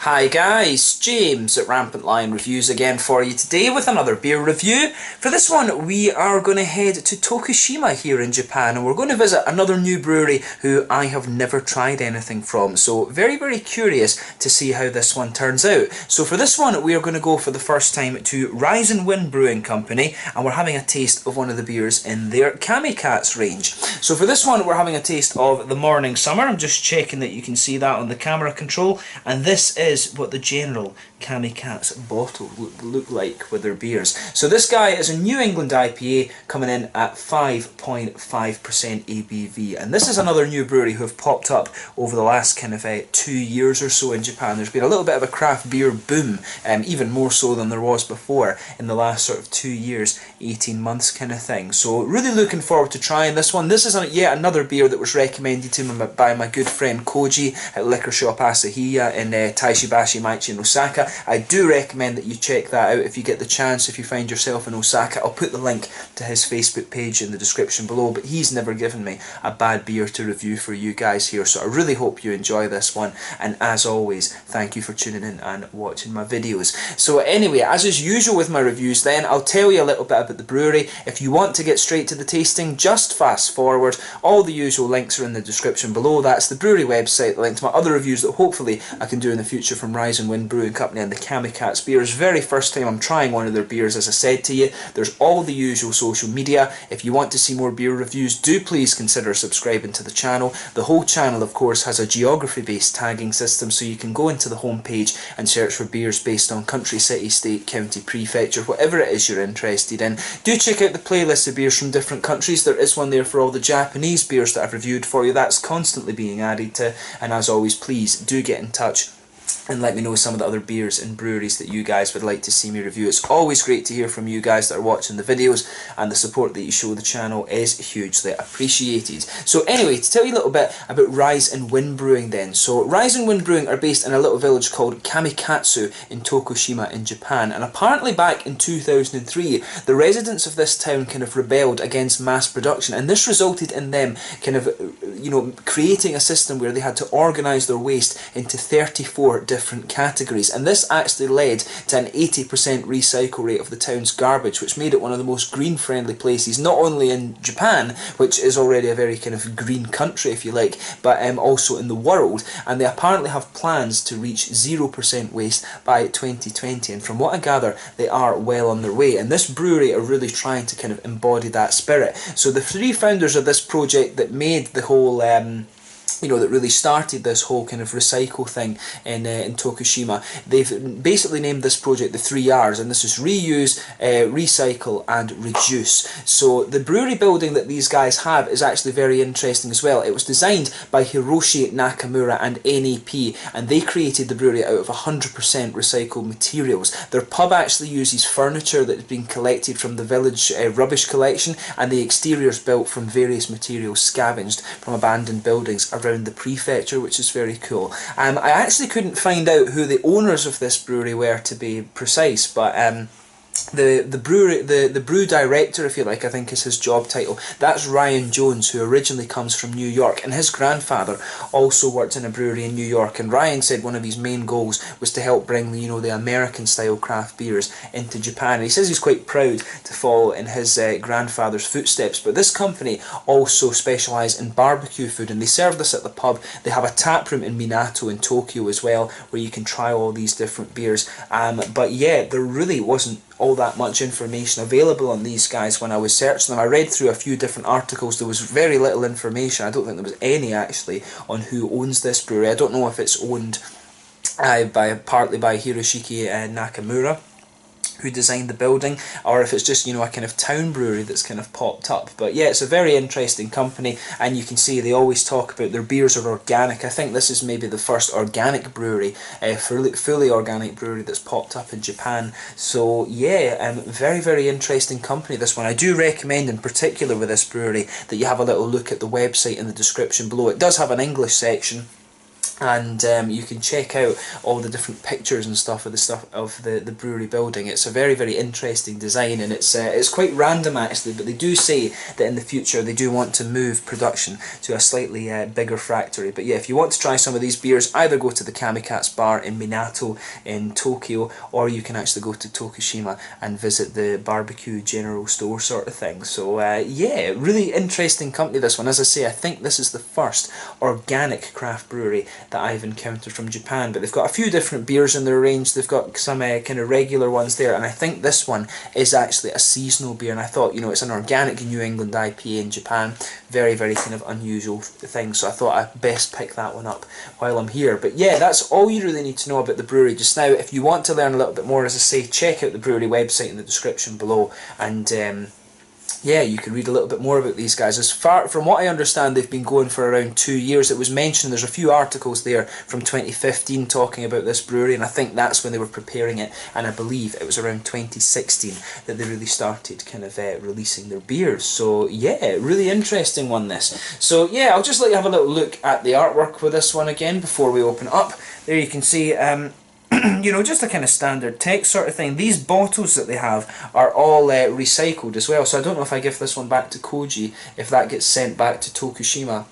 Hi guys, James at Rampant Lion Reviews again for you today with another beer review. For this one we are going to head to Tokushima here in Japan, and we're going to visit another new brewery who I have never tried anything from. So very curious to see how this one turns out. So for this one we are going to go for the first time to Rise&Win Brewing Company, and we're having a taste of one of the beers in their Kamikatz range. So for this one we're having a taste of the Morning Summer. I'm just checking that you can see that on the camera control, and this is what the general Kamikatz bottle look like with their beers. So this guy is a New England IPA coming in at 5.5% ABV, and this is another new brewery who have popped up over the last kind of 2 years or so in Japan. There's been a little bit of a craft beer boom, even more so than there was before in the last sort of 2 years, 18 months kind of thing. So really looking forward to trying this one. This is yet another beer that was recommended to me by my good friend Koji at Liquor Shop Asahiya in Taishibashi Maichi in Osaka. I do recommend that you check that out if you get the chance, if you find yourself in Osaka. I'll put the link to his Facebook page in the description below, but he's never given me a bad beer to review for you guys here, so I really hope you enjoy this one, and as always, thank you for tuning in and watching my videos. So anyway, as is usual with my reviews then, I'll tell you a little bit about the brewery. If you want to get straight to the tasting, just fast forward. All the usual links are in the description below. That's the brewery website, the link to my other reviews that hopefully I can do in the future from Rise&Win Brewing Company and the Kamikatz beers. Very first time I'm trying one of their beers, as I said to you. There's all the usual social media. If you want to see more beer reviews, do please consider subscribing to the channel. The whole channel of course has a geography based tagging system, so you can go into the home page and search for beers based on country, city, state, county, prefecture, whatever it is you're interested in. Do check out the playlist of beers from different countries. There is one there for all the Japanese beers that I've reviewed for you. That's constantly being added to, and as always, please do get in touch and let me know some of the other beers and breweries that you guys would like to see me review. It's always great to hear from you guys that are watching the videos, and the support that you show the channel is hugely appreciated. So anyway, to tell you a little bit about Rise&Win Brewing then. So Rise&Win Brewing are based in a little village called Kamikatsu in Tokushima in Japan, and apparently back in 2003 the residents of this town kind of rebelled against mass production, and this resulted in them kind of creating a system where they had to organise their waste into 34 different categories, and this actually led to an 80% recycle rate of the town's garbage, which made it one of the most green friendly places, not only in Japan, which is already a very kind of green country if you like, but also in the world. And they apparently have plans to reach 0% waste by 2020, and from what I gather they are well on their way, and this brewery are really trying to kind of embody that spirit. So the three founders of this project that made the whole that really started this whole kind of recycle thing in Tokushima, they've basically named this project the 3 R's, and this is reuse, recycle and reduce. So the brewery building that these guys have is actually very interesting as well. It was designed by Hiroshi Nakamura and NEP, and they created the brewery out of 100% recycled materials. Their pub actually uses furniture that has been collected from the village rubbish collection, and the exterior is built from various materials scavenged from abandoned buildings around the prefecture, which is very cool. I actually couldn't find out who the owners of this brewery were, to be precise, but the brew director, if you like, I think is his job title. That's Ryan Jones, who originally comes from New York, and his grandfather also worked in a brewery in New York. And Ryan said one of his main goals was to help bring the American style craft beers into Japan. And he says he's quite proud to follow in his grandfather's footsteps. But this company also specialise in barbecue food, and they serve this at the pub. They have a tap room in Minato in Tokyo as well, where you can try all these different beers. But yeah, there really wasn't all that much information available on these guys when I was searching them. I read through a few different articles. There was very little information. I don't think there was any actually on who owns this brewery. I don't know if it's owned partly by Hiroshi Nakamura, who designed the building, or if it's just a kind of town brewery that's kind of popped up. But yeah, it's a very interesting company, and you can see they always talk about their beers are organic. I think this is maybe the first organic brewery, fully organic brewery that's popped up in Japan. So yeah, very interesting company, this one. I do recommend in particular with this brewery that you have a little look at the website in the description below. It does have an English section, and you can check out all the different pictures and stuff of the brewery building. It's a very, very interesting design, and it's quite random actually, but they do say that in the future they do want to move production to a slightly bigger factory. But yeah, if you want to try some of these beers, either go to the Kamikatz bar in Minato in Tokyo, or you can actually go to Tokushima and visit the barbecue general store sort of thing. So yeah, really interesting company this one. As I say, I think this is the first organic craft brewery that I've encountered from Japan, but they've got a few different beers in their range. They've got some kind of regular ones there, and I think this one is actually a seasonal beer, and I thought, you know, it's an organic New England IPA in Japan, very, very kind of unusual thing, so I thought I'd best pick that one up while I'm here. But yeah, that's all you really need to know about the brewery just now. If you want to learn a little bit more, as I say, check out the brewery website in the description below, and yeah, you can read a little bit more about these guys. As far from what I understand, they've been going for around 2 years. It was mentioned, there's a few articles there from 2015 talking about this brewery, and I think that's when they were preparing it, and I believe it was around 2016 that they really started kind of releasing their beers. So yeah, really interesting one this. So yeah, I'll just let you have a little look at the artwork with this one again before we open it up. There you can see you know, just a kind of standard text sort of thing. These bottles that they have are all recycled as well, so I don't know if I give this one back to Koji, if that gets sent back to Tokushima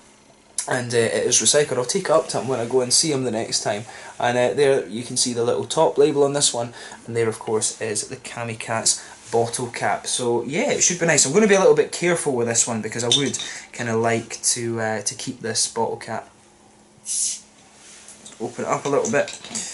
and it is recycled. I'll take it up to him when I go and see him the next time. And there you can see the little top label on this one, and there of course is the Kamikatz bottle cap. So yeah, it should be nice. I'm going to be a little bit careful with this one because I would kind of like to keep this bottle cap. Open it up a little bit.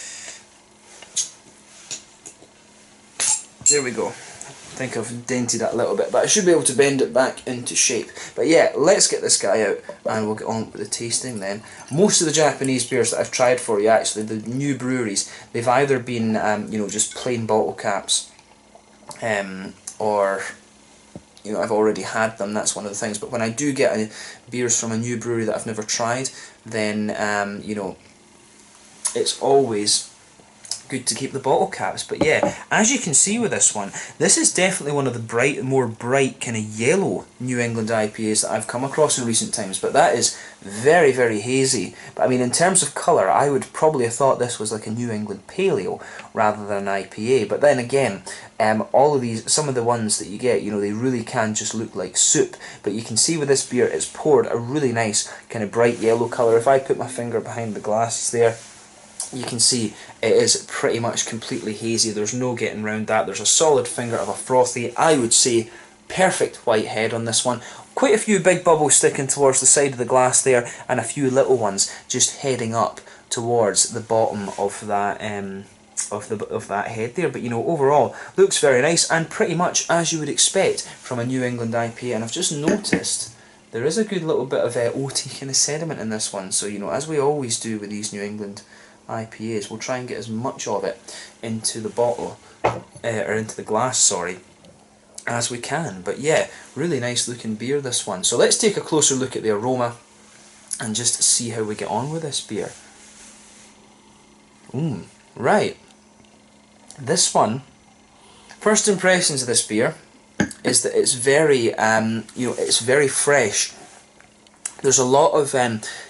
There we go. I think I've dented that a little bit, but I should be able to bend it back into shape. But yeah, let's get this guy out and we'll get on with the tasting then. Most of the Japanese beers that I've tried for you, actually, the new breweries, they've either been, you know, just plain bottle caps, or, you know, I've already had them, that's one of the things. But when I do get beers from a new brewery that I've never tried, then, you know, it's always good to keep the bottle caps. But yeah, as you can see with this one, this is definitely one of the more bright kind of yellow New England IPAs that I've come across in recent times, but that is very, very hazy. But I mean, in terms of colour, I would probably have thought this was like a New England Pale Ale rather than an IPA. But then again, all of these, some of the ones that you get, you know, they really can just look like soup. But you can see with this beer, it's poured a really nice kind of bright yellow colour. If I put my finger behind the glasses there, you can see it is pretty much completely hazy. There's no getting around that. There's a solid finger of a frothy, I would say, perfect white head on this one. Quite a few big bubbles sticking towards the side of the glass there, and a few little ones just heading up towards the bottom of that of that head there. But you know, overall looks very nice and pretty much as you would expect from a New England IPA. And I've just noticed there is a good little bit of oaty kind of sediment in this one. So you know, as we always do with these New England IPAs, we'll try and get as much of it into the bottle, or into the glass, sorry, as we can. But yeah, really nice looking beer, this one. So let's take a closer look at the aroma and just see how we get on with this beer. Right. This one, first impressions of this beer is that it's very, you know, it's very fresh. There's a lot of,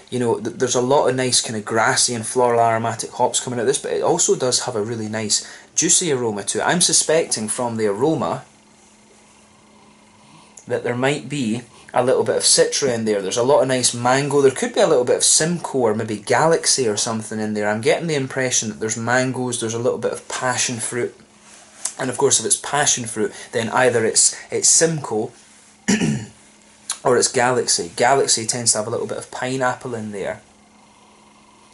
you know, there's a lot of nice kind of grassy and floral aromatic hops coming out of this, but it also does have a really nice juicy aroma to it. I'm suspecting from the aroma that there might be a little bit of Citra in there. There's a lot of nice mango. There could be a little bit of Simcoe or maybe Galaxy or something in there. I'm getting the impression that there's mangoes, there's a little bit of passion fruit. And of course, if it's passion fruit, then either it's Simcoe or it's Galaxy. Galaxy tends to have a little bit of pineapple in there.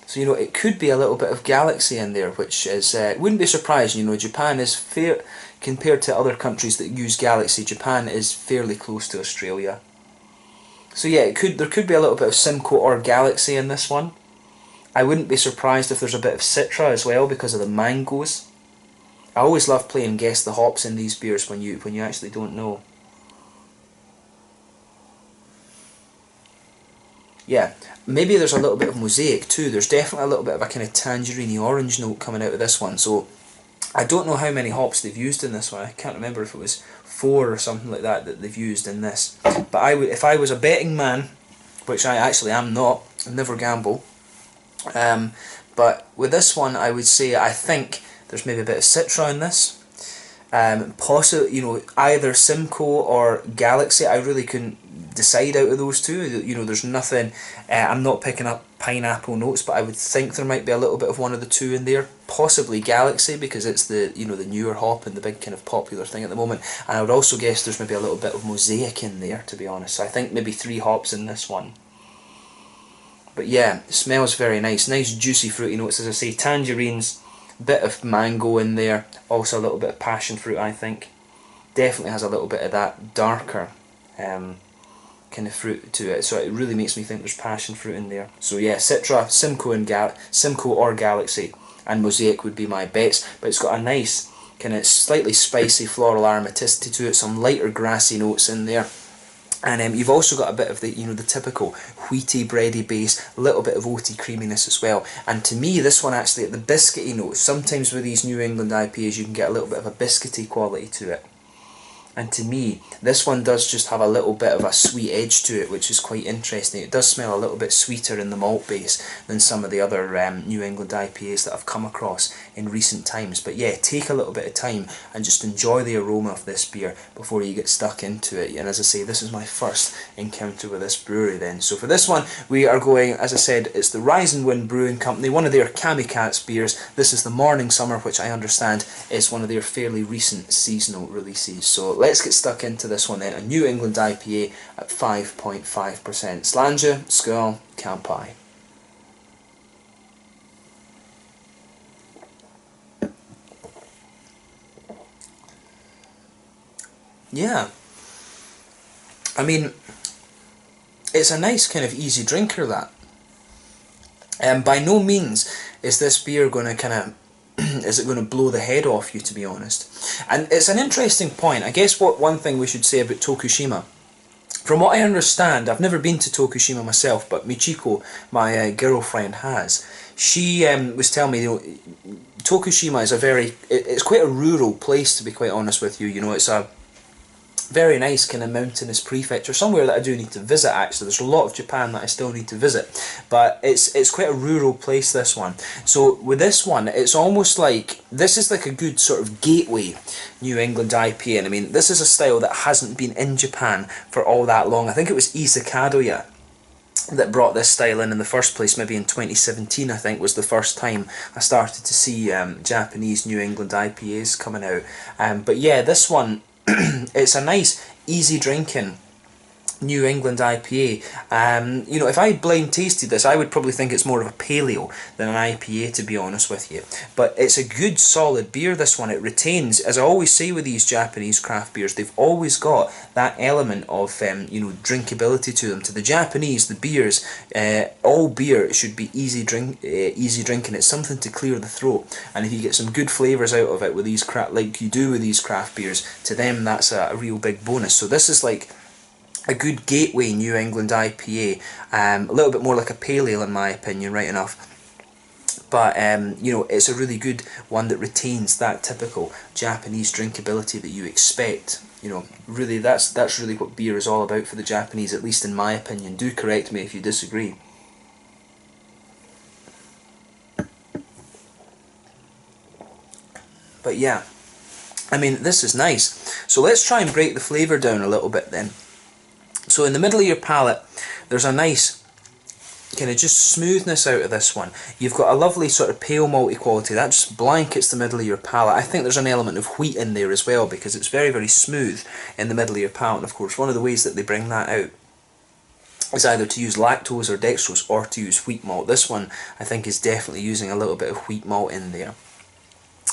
So, you know, it could be a little bit of Galaxy in there, which is, wouldn't be surprising. You know, Japan is fair, compared to other countries that use Galaxy, Japan is fairly close to Australia. So yeah, there could be a little bit of Simcoe or Galaxy in this one. I wouldn't be surprised if there's a bit of Citra as well because of the mangoes. I always love playing guess the hops in these beers when you actually don't know. Yeah, maybe there's a little bit of mosaic too. There's definitely a little bit of a kind of tangerine orange note coming out of this one. So I don't know how many hops they've used in this one. I can't remember if it was 4 or something like that they've used in this. But if I was a betting man, which I actually am not, I never gamble, But with this one, I would say I think there's maybe a bit of Citra in this. Possibly, you know, either Simcoe or Galaxy. I really couldn't decide out of those two. You know, there's nothing. I'm not picking up pineapple notes, but I would think there might be a little bit of one of the two in there. Possibly Galaxy, because it's the, you know, the newer hop and the big kind of popular thing at the moment. And I would also guess there's maybe a little bit of Mosaic in there, to be honest. So I think maybe 3 hops in this one. But yeah, it smells very nice. Nice juicy fruity notes, as I say. Tangerines, bit of mango in there. Also a little bit of passion fruit, I think. Definitely has a little bit of that darker kind of fruit to it. So it really makes me think there's passion fruit in there. So yeah, Citra, Simcoe or Galaxy, and Mosaic would be my bets. But it's got a nice kind of slightly spicy floral aromaticity to it. Some lighter grassy notes in there. And you've also got a bit of the, you know, the typical wheaty, bready base, a little bit of oaty creaminess as well. And to me, this one actually, at the biscuity notes, sometimes with these New England IPAs you can get a little bit of a biscuity quality to it. And to me, this one does just have a little bit of a sweet edge to it, which is quite interesting. It does smell a little bit sweeter in the malt base than some of the other New England IPAs that I've come across in recent times. But yeah, take a little bit of time and just enjoy the aroma of this beer before you get stuck into it. And as I say, this is my first encounter with this brewery then. So for this one, we are going, as I said, it's the Rise&Win Brewing Company, one of their Kamikatz beers. This is the Morning Summer, which I understand is one of their fairly recent seasonal releases. So let's get stuck into this one then, a New England IPA at 5.5%. Slàinte, skål, kanpai. Yeah, I mean, it's a nice kind of easy drinker, that. By no means is this beer going to kind of is it going to blow the head off you, to be honest. And it's an interesting point. I guess one thing we should say about Tokushima, from what I understand, I've never been to Tokushima myself, but Michiko, my girlfriend, has. She was telling me, you know, Tokushima is it's quite a rural place, to be quite honest with you. You know, it's a very nice kind of mountainous prefecture, somewhere that I do need to visit actually. There's a lot of Japan that I still need to visit, but it's quite a rural place, this one. So with this one, it's almost like, this is like a good sort of gateway New England IPA, and I mean, this is a style that hasn't been in Japan for all that long. I think it was Issa Kadoya that brought this style in the first place, maybe in 2017 I think was the first time I started to see Japanese New England IPAs coming out. But yeah, this one, it's a nice, easy drinking New England IPA. You know, if I blind tasted this, I would probably think it's more of a pale ale than an IPA, to be honest with you. But it's a good, solid beer, this one. It retains, as I always say with these Japanese craft beers, they've always got that element of, you know, drinkability to them. To the Japanese, the beers, all beer should be easy drinking. It's something to clear the throat. And if you get some good flavours out of it with these like you do with these craft beers, to them that's a real big bonus. So this is like a good gateway New England IPA, a little bit more like a pale ale in my opinion, right enough. But you know, it's a really good one that retains that typical Japanese drinkability that you expect. You know, really, that's really what beer is all about for the Japanese, at least in my opinion. Do correct me if you disagree. But yeah, I mean, this is nice. So let's try and break the flavour down a little bit then. So in the middle of your palate, there's a nice kind of just smoothness out of this one. You've got a lovely sort of pale malty quality that just blankets the middle of your palate. I think there's an element of wheat in there as well, because it's very, very smooth in the middle of your palate. And of course, one of the ways that they bring that out is either to use lactose or dextrose, or to use wheat malt. This one, I think, is definitely using a little bit of wheat malt in there.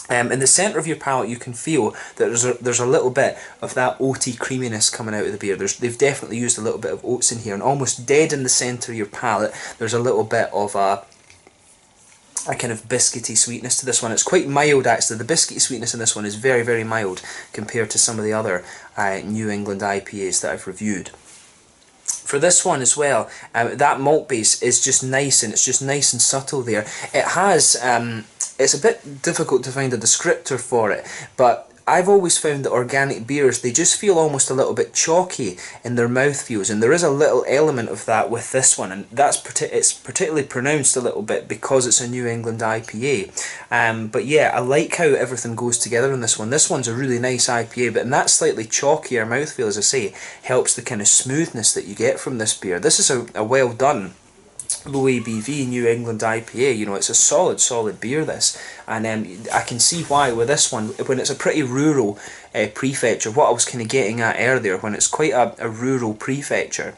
In the centre of your palate, you can feel that there's a little bit of that oaty creaminess coming out of the beer. They've definitely used a little bit of oats in here, and almost dead in the centre of your palate, there's a little bit of a kind of biscuity sweetness to this one. It's quite mild actually. The biscuity sweetness in this one is very, very mild compared to some of the other New England IPAs that I've reviewed. For this one as well, that malt base is just nice, and it's just nice and subtle there. It has, it's a bit difficult to find a descriptor for it, but I've always found that organic beers, they just feel almost a little bit chalky in their mouthfeels, and there is a little element of that with this one, and it's particularly pronounced a little bit because it's a New England IPA. But yeah, I like how everything goes together in this one. This one's a really nice IPA, but in that slightly chalkier mouthfeel, as I say, helps the kind of smoothness that you get from this beer. This is a well done low ABV New England IPA. You know, it's a solid beer, this, and I can see why with this one, when it's a pretty rural prefecture, what I was kind of getting at earlier, when it's quite a rural prefecture,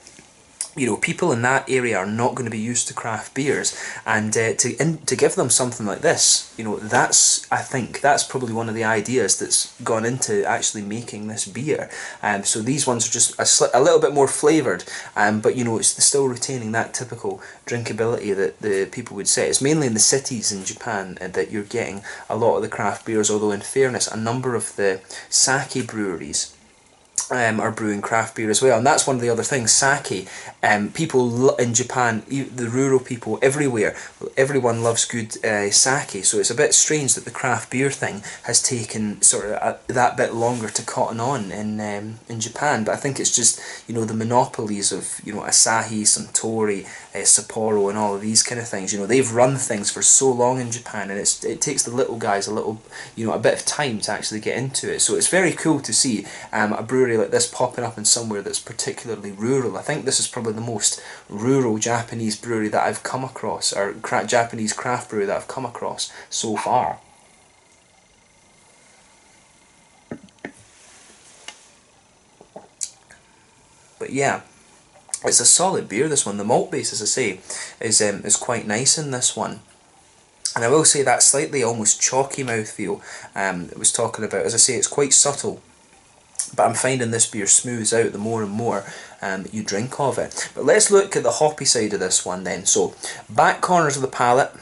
you know, people in that area are not going to be used to craft beers, and to give them something like this, you know, I think that's probably one of the ideas that's gone into actually making this beer. So these ones are just a little bit more flavoured, but you know, it's still retaining that typical drinkability that the people would say. It's mainly in the cities in Japan that you're getting a lot of the craft beers, although in fairness, a number of the sake breweries are brewing craft beer as well, and that's one of the other things. Sake, people in Japan, the rural people everywhere, everyone loves good sake, so it's a bit strange that the craft beer thing has taken sort of that bit longer to cotton on in Japan. But I think it's just, you know, the monopolies of, you know, Asahi, Suntory, Sapporo, and all of these kind of things. You know, they've run things for so long in Japan, and it takes the little guys a bit of time to actually get into it. So it's very cool to see a brewery like this popping up in somewhere that's particularly rural. I think this is probably the most rural Japanese brewery that I've come across, or Japanese craft brewery that I've come across so far. But yeah, it's a solid beer, this one. The malt base, as I say, is quite nice in this one. And I will say that slightly almost chalky mouthfeel it was talking about, as I say, it's quite subtle. But I'm finding this beer smooths out the more and more that you drink of it. But let's look at the hoppy side of this one then. So, back corners of the palate,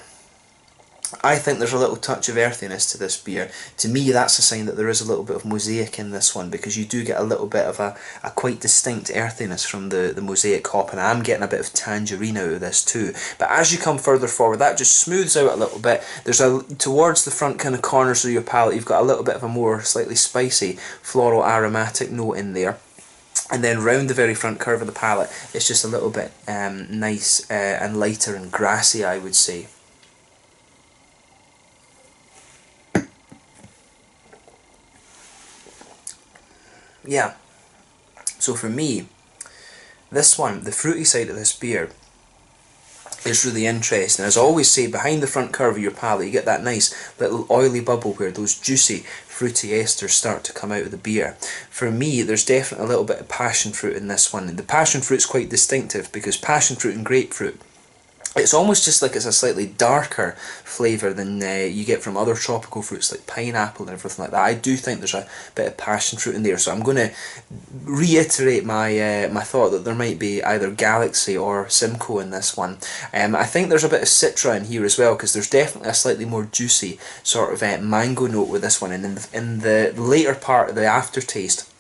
I think there's a little touch of earthiness to this beer. To me, that's a sign that there is a little bit of mosaic in this one, because you do get a little bit of a quite distinct earthiness from the mosaic hop, and I'm getting a bit of tangerine out of this too. But as you come further forward, that just smooths out a little bit. There's towards the front kind of corners of your palate, you've got a little bit of a more slightly spicy floral aromatic note in there. And then round the very front curve of the palate, it's just a little bit nice and lighter and grassy, I would say. Yeah, so for me, this one, the fruity side of this beer, is really interesting. As I always say, behind the front curve of your palate, you get that nice little oily bubble where those juicy, fruity esters start to come out of the beer. For me, there's definitely a little bit of passion fruit in this one. And the passion fruit's quite distinctive, because passion fruit and grapefruit, it's almost just like it's a slightly darker flavour than you get from other tropical fruits like pineapple and everything like that. I do think there's a bit of passion fruit in there, so I'm going to reiterate my my thought that there might be either Galaxy or Simcoe in this one. I think there's a bit of Citra in here as well, because there's definitely a slightly more juicy sort of mango note with this one, and in the later part of the aftertaste,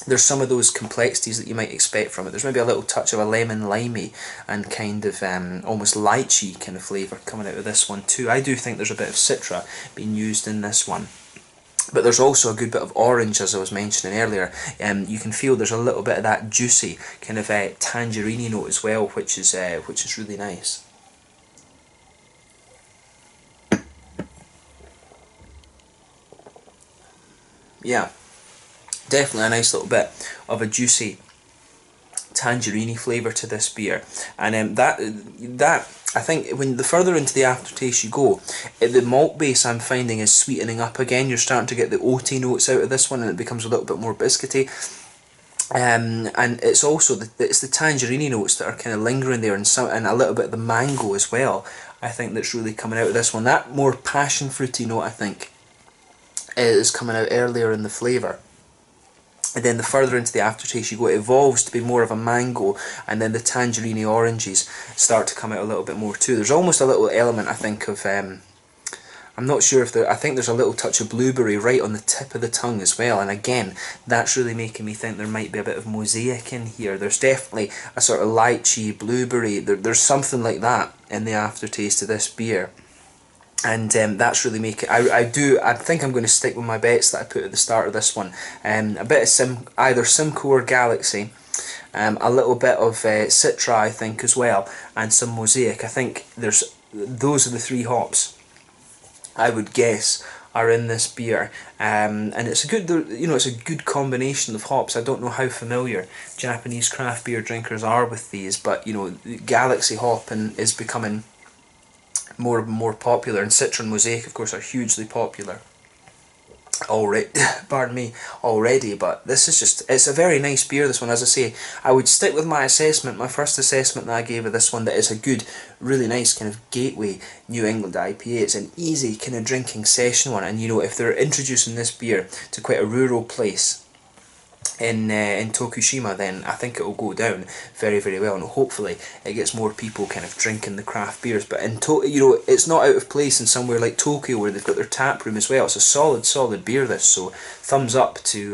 there's some of those complexities that you might expect from it. There's maybe a little touch of a lemon limey and kind of almost lychee kind of flavour coming out of this one too. I do think there's a bit of Citra being used in this one. But there's also a good bit of orange, as I was mentioning earlier. You can feel there's a little bit of that juicy kind of tangerine note as well, which is really nice. Yeah. Definitely a nice little bit of a juicy tangerine flavour to this beer, and that I think when the further into the aftertaste you go, the malt base I'm finding is sweetening up again. You're starting to get the oaty notes out of this one, and it becomes a little bit more biscuity. And it's also it's the tangerine notes that are kind of lingering there, and a little bit of the mango as well. I think that's really coming out of this one. That more passion fruity note, I think, is coming out earlier in the flavour. And then the further into the aftertaste you go, it evolves to be more of a mango, and then the tangerine oranges start to come out a little bit more too. There's almost a little element, I think, of I'm not sure if I think there's a little touch of blueberry right on the tip of the tongue as well, and again, that's really making me think there might be a bit of mosaic in here. There's definitely a sort of lychee, blueberry, there's something like that in the aftertaste of this beer. And that's really making. I think I'm going to stick with my bets that I put at the start of this one. A bit of either Simcoe or Galaxy. A little bit of Citra, I think, as well, and some Mosaic. I think those are the three hops I would guess are in this beer, and it's a good, it's a good combination of hops. I don't know how familiar Japanese craft beer drinkers are with these, but Galaxy hop is becoming more and more popular, and Citra and Mosaic, of course, are hugely popular already. Pardon me, already. But this is it's a very nice beer, this one. As I say, I would stick with my assessment, my first assessment that I gave of this one, that it's a good, really nice kind of gateway New England IPA. It's an easy kind of drinking session one, and if they're introducing this beer to quite a rural place in Tokushima, then I think it will go down very, very well, and hopefully it gets more people kind of drinking the craft beers. But it's not out of place in somewhere like Tokyo, where they've got their tap room as well. It's a solid beer, this. So thumbs up to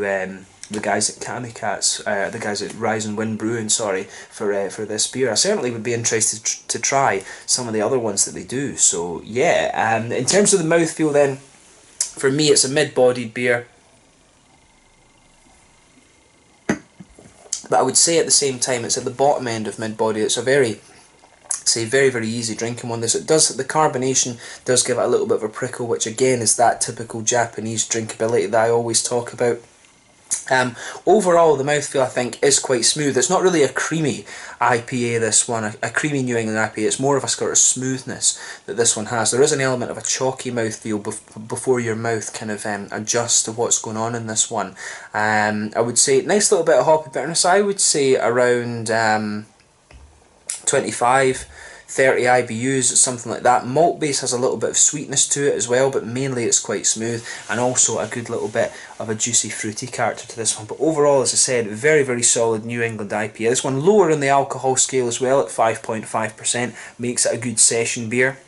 the guys at Kamikatz, the guys at Rise&Win Brewing, sorry, for this beer. I certainly would be interested to try some of the other ones that they do. So yeah, in terms of the mouthfeel, then for me it's a mid-bodied beer. But I would say at the same time it's at the bottom end of mid-body. It's a very easy drinking one. The carbonation does give it a little bit of a prickle, which again is that typical Japanese drinkability that I always talk about. Overall, the mouthfeel, I think, is quite smooth. It's not really a creamy IPA, this one, a creamy New England IPA. It's more of a sort of smoothness that this one has. There is an element of a chalky mouthfeel before your mouth kind of adjusts to what's going on in this one. I would say, nice little bit of hoppy bitterness. I would say around 25, 30 IBUs, something like that. Malt base has a little bit of sweetness to it as well, but mainly it's quite smooth, and also a good little bit of a juicy fruity character to this one. But overall, as I said, very, very solid New England IPA. This one lower in the alcohol scale as well at 5.5%, makes it a good session beer.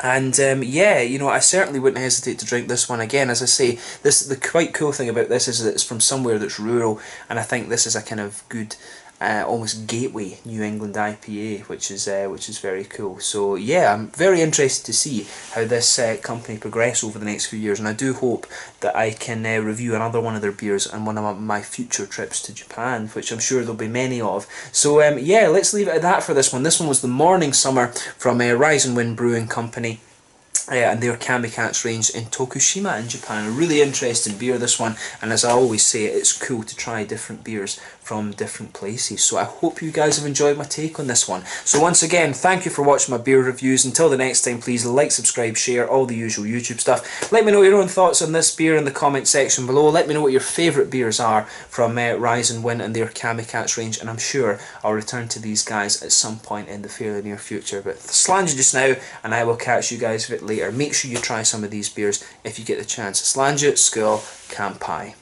And yeah, I certainly wouldn't hesitate to drink this one again. As I say, the quite cool thing about this is that it's from somewhere that's rural, and I think this is a kind of good almost gateway New England IPA, which is very cool. So yeah, I'm very interested to see how this company progress over the next few years, and I do hope that I can review another one of their beers on one of my future trips to Japan, which I'm sure there'll be many of. So yeah, let's leave it at that for this one. This one was the Morning Summer from Rise&Win Brewing Company. And their Kamikatz range in Tokushima in Japan. A really interesting beer, this one, and as I always say, it's cool to try different beers from different places. So I hope you guys have enjoyed my take on this one. So once again, thank you for watching my beer reviews. Until the next time, please like, subscribe, share, all the usual YouTube stuff. Let me know your own thoughts on this beer in the comment section below. Let me know what your favourite beers are from Rise&Win and their Kamikatz range, and I'm sure I'll return to these guys at some point in the fairly near future. But slàinte just now, and I will catch you guys a bit later. Make sure you try some of these beers if you get the chance. Slàinte, skål, kampai.